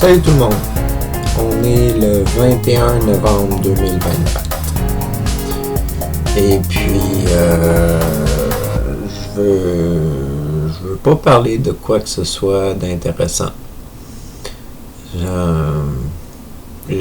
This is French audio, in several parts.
Salut tout le monde, on est le 21 novembre 2024 et puis je veux pas parler de quoi que ce soit d'intéressant.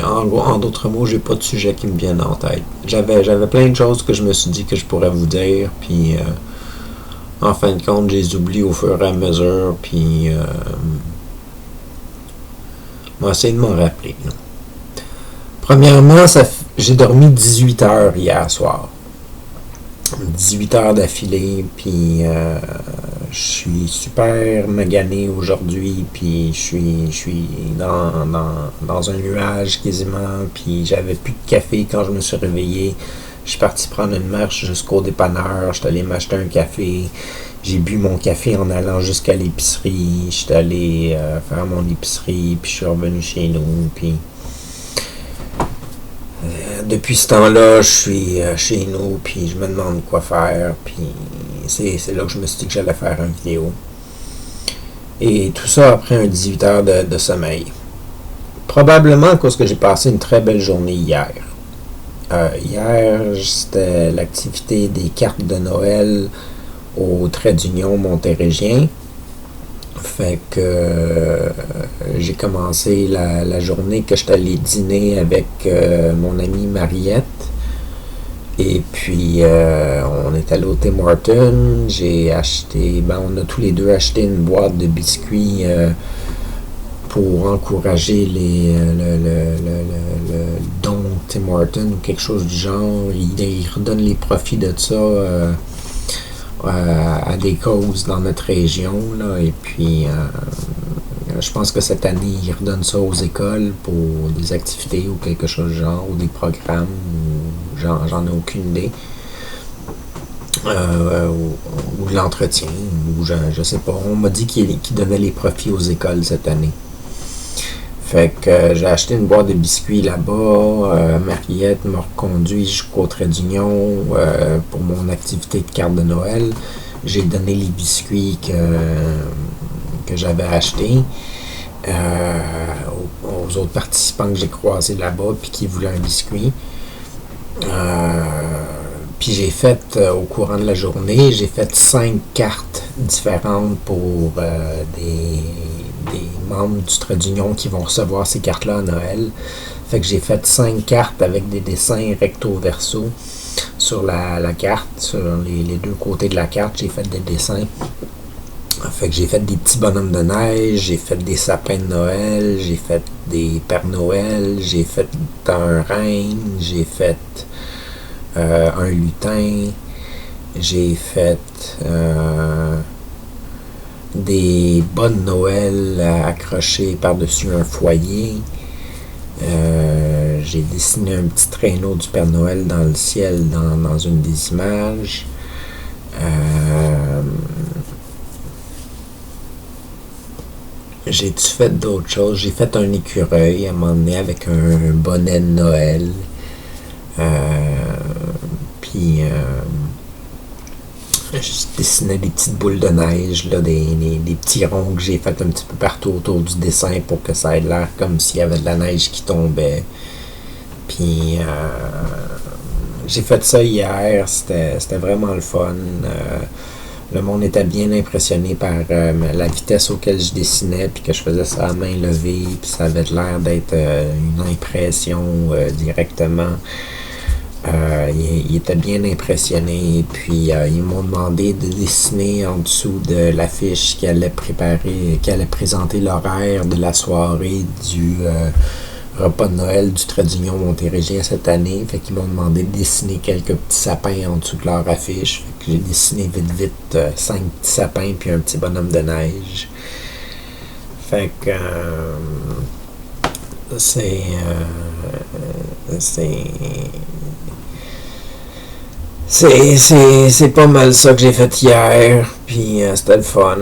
En d'autres mots, j'ai pas de sujet qui me viennent en tête. J'avais plein de choses que je me suis dit que je pourrais vous dire, puis en fin de compte, je les oublie au fur et à mesure, puis on va essayer de m'en rappeler. Là. Premièrement, j'ai dormi 18 heures hier soir. 18 heures d'affilée, puis je suis super magané aujourd'hui, puis je suis dans un nuage quasiment, puis j'avais plus de café quand je me suis réveillé. Je suis parti prendre une marche jusqu'au dépanneur, je suis allé m'acheter un café. J'ai bu mon café en allant jusqu'à l'épicerie. Je suis allé faire mon épicerie, puis je suis revenu chez nous. Puis depuis ce temps-là, je suis chez nous, puis je me demande quoi faire. Puis c'est là que je me suis dit que j'allais faire une vidéo. Et tout ça après un 18 heures de sommeil. Probablement à cause que j'ai passé une très belle journée hier. Hier, c'était l'activité des cartes de Noël au Trait d'Union montérégiens. Fait que j'ai commencé la journée que j'étais allé dîner avec mon amie Mariette. Et puis on est allé au Tim Hortons. J'ai acheté, on a tous les deux acheté une boîte de biscuits pour encourager le don Tim Hortons ou quelque chose du genre. Il redonne les profits de ça à des causes dans notre région, là, et puis je pense que cette année ils redonnent ça aux écoles pour des activités ou quelque chose du genre, ou des programmes, ou j'en ai aucune idée, ou de l'entretien, ou je sais pas. On m'a dit qu'il donnait les profits aux écoles cette année. Fait que j'ai acheté une boîte de biscuits là-bas. Mariette m'a reconduit jusqu'au Trait d'Union pour mon activité de carte de Noël. J'ai donné les biscuits que j'avais achetés aux autres participants que j'ai croisés là-bas puis qui voulaient un biscuit. Puis j'ai fait, au courant de la journée, j'ai fait 5 cartes différentes pour des membres du Trait d'Union qui vont recevoir ces cartes-là à Noël. Fait que j'ai fait 5 cartes avec des dessins recto-verso sur la carte, sur les deux côtés de la carte, j'ai fait des dessins. Fait que j'ai fait des petits bonhommes de neige, j'ai fait des sapins de Noël, j'ai fait des Pères Noël, j'ai fait un reine, j'ai fait un lutin, j'ai fait des bonnes Noël accrochées par-dessus un foyer. J'ai dessiné un petit traîneau du Père Noël dans le ciel dans une des images. J'ai-tu fait d'autres choses? J'ai fait un écureuil à un moment donné avec un bonnet de Noël. Puis je dessinais des petites boules de neige, là, des petits ronds que j'ai fait un petit peu partout autour du dessin pour que ça ait l'air comme s'il y avait de la neige qui tombait. Puis j'ai fait ça hier, c'était vraiment le fun. Le monde était bien impressionné par la vitesse auquel je dessinais, puis que je faisais ça à main levée, puis ça avait l'air d'être une impression directement. Ils étaient bien impressionnés, puis ils m'ont demandé de dessiner en dessous de l'affiche qui allait présenter l'horaire de la soirée du repas de Noël du Trait d'Union montérégien cette année. Fait qu'ils m'ont demandé de dessiner quelques petits sapins en dessous de leur affiche. Fait que j'ai dessiné vite 5 petits sapins puis un petit bonhomme de neige. Fait que c'est pas mal ça que j'ai fait hier, puis c'était le fun.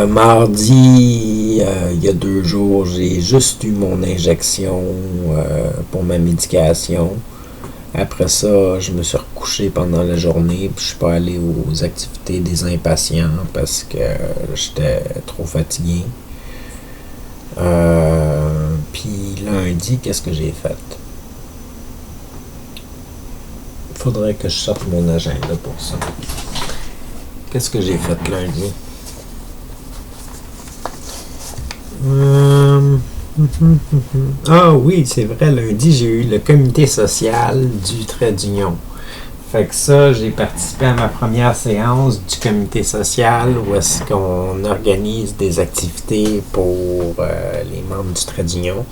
Mardi, il y a 2 jours, j'ai juste eu mon injection pour ma médication. Après ça, je me suis recouché pendant la journée, puis je suis pas allé aux activités des impatients parce que j'étais trop fatigué. Puis lundi, qu'est-ce que j'ai fait? Faudrait que je sorte mon agenda pour ça. Qu'est-ce que j'ai fait lundi? Ah oui, c'est vrai, lundi, j'ai eu le comité social du trait d'union. Fait que ça, j'ai participé à ma première séance du comité social où est-ce qu'on organise des activités pour les membres du trait d'union.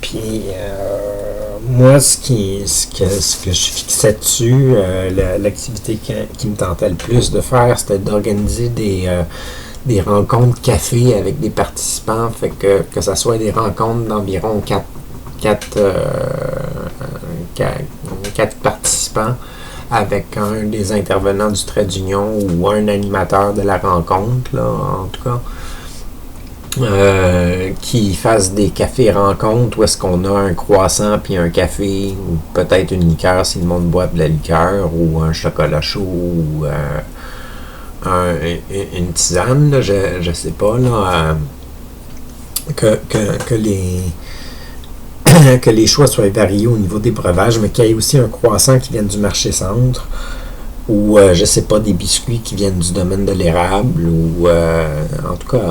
Puis moi, ce que je fixais dessus, l'activité qui me tentait le plus de faire, c'était d'organiser des rencontres café avec des participants, fait que ça soit des rencontres d'environ 4 participants avec un des intervenants du trait d'union ou un animateur de la rencontre, là, en tout cas. Qui fassent des cafés rencontres où est-ce qu'on a un croissant puis un café ou peut-être une liqueur si le monde boit de la liqueur ou un chocolat chaud ou une tisane, là, je sais pas, là, que les choix soient variés au niveau des breuvages, mais qu'il y ait aussi un croissant qui vienne du marché centre ou, je sais pas, des biscuits qui viennent du domaine de l'érable ou, en tout cas,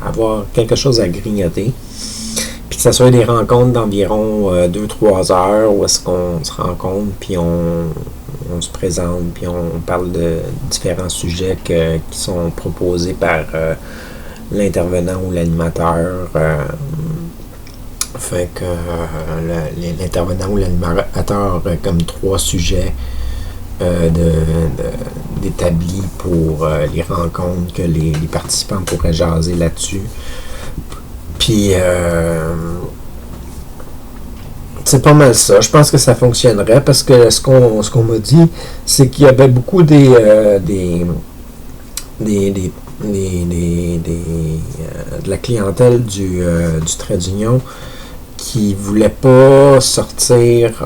avoir quelque chose à grignoter. Puis que ce soit des rencontres d'environ 2-3 heures où est-ce qu'on se rencontre, puis on se présente, puis on parle de différents sujets qui sont proposés par l'intervenant ou l'animateur. Fait que l'intervenant ou l'animateur a comme 3 sujets d'établis pour les rencontres que les participants pourraient jaser là-dessus. Puis c'est pas mal ça. Je pense que ça fonctionnerait parce que ce qu'on m'a dit, c'est qu'il y avait beaucoup de la clientèle du trait d'union qui voulait pas sortir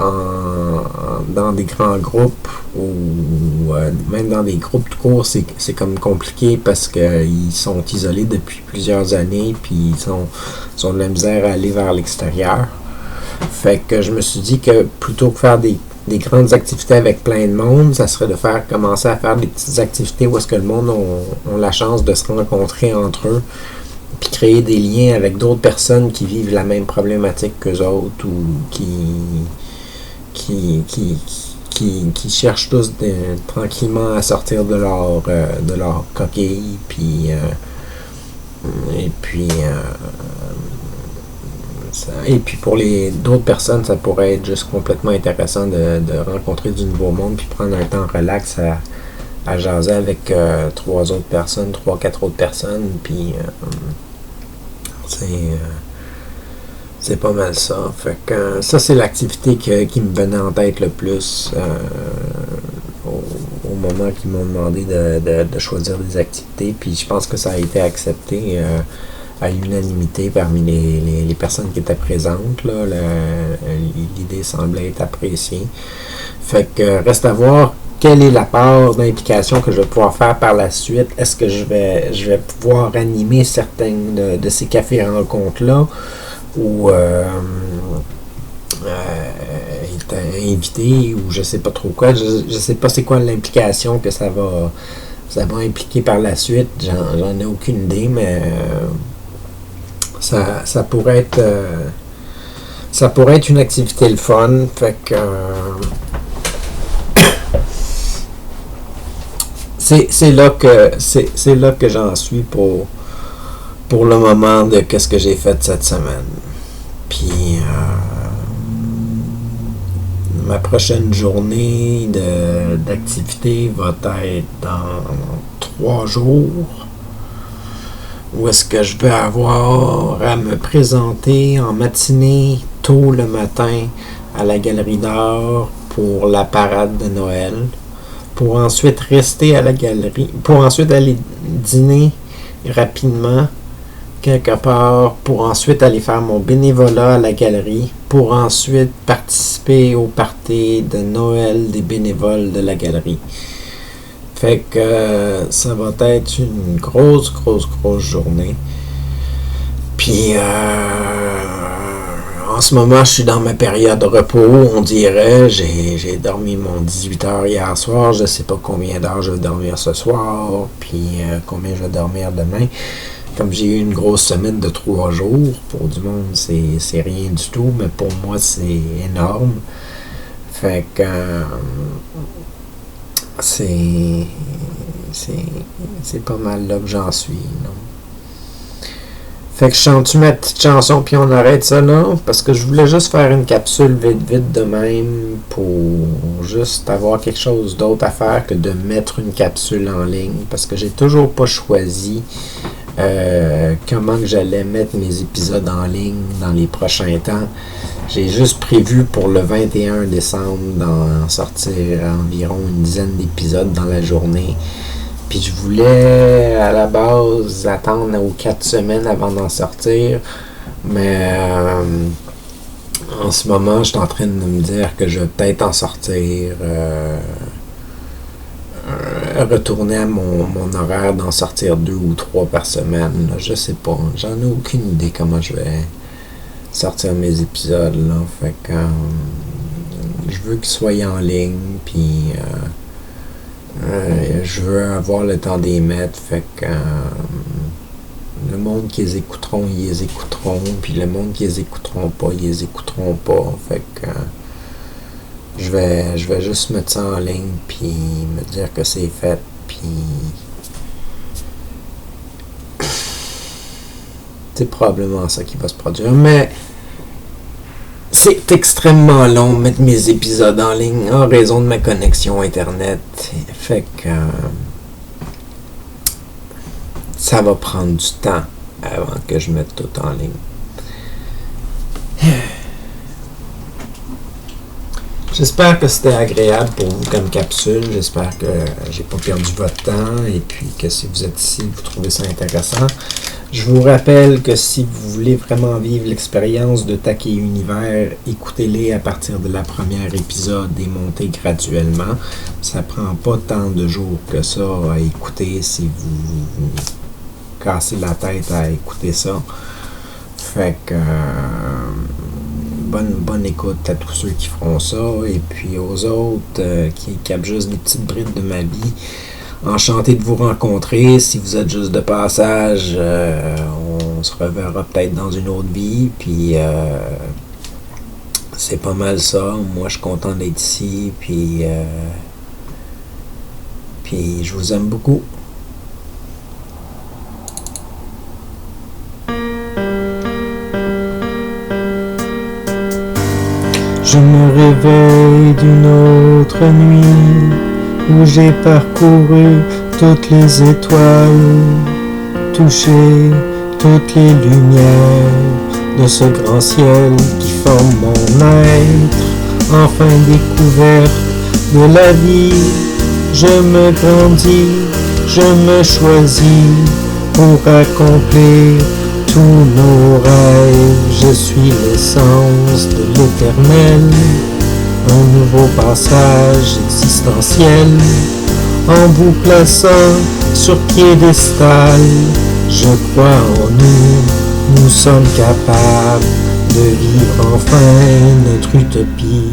dans des grands groupps ou même dans des groupes de cours, c'est comme compliqué parce qu'ils sont isolés depuis plusieurs années puis ils ont de la misère à aller vers l'extérieur. Fait que je me suis dit que plutôt que faire des grandes activités avec plein de monde, ça serait de commencer à faire des petites activités où est-ce que le monde ont la chance de se rencontrer entre eux puis créer des liens avec d'autres personnes qui vivent la même problématique qu'eux autres ou qui cherchent tous tranquillement à sortir de leur coquille puis et puis pour les d'autres personnes, ça pourrait être juste complètement intéressant de rencontrer du nouveau monde puis prendre un temps relax à jaser avec 3-4 autres personnes puis c'est pas mal ça. Fait que ça, c'est l'activité qui me venait en tête le plus au moment qu'ils m'ont demandé de choisir des activités. Puis je pense que ça a été accepté à l'unanimité parmi les personnes qui étaient présentes. Là. L'idée semblait être appréciée. Fait que reste à voir quelle est la part d'implication que je vais pouvoir faire par la suite. Est-ce que je vais pouvoir animer certaines de ces cafés rencontres-là ou être invité ou je sais pas trop quoi. Je sais pas c'est quoi l'implication que ça va impliquer par la suite. J'en ai aucune idée, mais ça pourrait être une activité le fun. Fait que c'est là que j'en suis pour le moment de qu'est-ce que j'ai fait cette semaine. Puis ma prochaine journée d'activité va être dans 3 jours. Où est-ce que je vais avoir à me présenter en matinée, tôt le matin, à la Galerie d'Art pour la parade de Noël. Pour ensuite rester à la galerie, pour ensuite aller dîner rapidement quelque part, pour ensuite aller faire mon bénévolat à la galerie, pour ensuite participer au party de Noël des bénévoles de la galerie. Fait que ça va être une grosse journée. Puis Puis en ce moment, je suis dans ma période de repos, on dirait. J'ai dormi mon 18 heures hier soir. Je sais pas combien d'heures je vais dormir ce soir, puis combien je vais dormir demain. Comme j'ai eu une grosse semaine de 3 jours, pour du monde, c'est rien du tout, mais pour moi, c'est énorme. Fait que c'est pas mal là que j'en suis, non? Fait que je chante-tu ma petite chanson puis on arrête ça là, parce que je voulais juste faire une capsule vite de même pour juste avoir quelque chose d'autre à faire que de mettre une capsule en ligne, parce que j'ai toujours pas choisi comment que j'allais mettre mes épisodes en ligne dans les prochains temps. J'ai juste prévu pour le 21 décembre d'en sortir environ une dizaine d'épisodes dans la journée. Puis je voulais à la base attendre aux 4 semaines avant d'en sortir. Mais en ce moment, je suis en train de me dire que je vais peut-être en sortir. Retourner à mon horaire d'en sortir 2 ou 3 par semaine. Là, je sais pas. J'en ai aucune idée comment je vais sortir mes épisodes. Là. Fait que je veux qu'ils soient en ligne. Puis je veux avoir le temps d'y mettre. Fait que le monde qui les écouteront, ils les écouteront. Puis le monde qui les écouteront pas, ils les écouteront pas. Fait que je vais juste mettre ça en ligne, puis me dire que c'est fait, puis c'est probablement ça qui va se produire. Mais c'est extrêmement long de mettre mes épisodes en ligne en raison de ma connexion Internet. Fait que ça va prendre du temps avant que je mette tout en ligne. J'espère que c'était agréable pour vous comme capsule. J'espère que j'ai pas perdu votre temps et puis que si vous êtes ici, vous trouvez ça intéressant. Je vous rappelle que si vous voulez vraiment vivre l'expérience de Taki Univers, écoutez-les à partir de la première épisode et montez graduellement. Ça prend pas tant de jours que ça à écouter si vous cassez la tête à écouter ça. Fait que bonne écoute à tous ceux qui feront ça, et puis aux autres qui capent juste des petites brides de ma vie. Enchanté de vous rencontrer. Si vous êtes juste de passage, on se reverra peut-être dans une autre vie, puis c'est pas mal ça. Moi, je suis content d'être ici, puis je vous aime beaucoup. Je me réveille d'une autre nuit où j'ai parcouru toutes les étoiles, touché toutes les lumières de ce grand ciel qui forme mon être. Enfin découverte de la vie, je me grandis, je me choisis pour accomplir tous nos rêves. Je suis l'essence de l'éternel, un nouveau passage existentiel. En vous plaçant sur piédestal, je crois en nous sommes capables de vivre enfin notre utopie.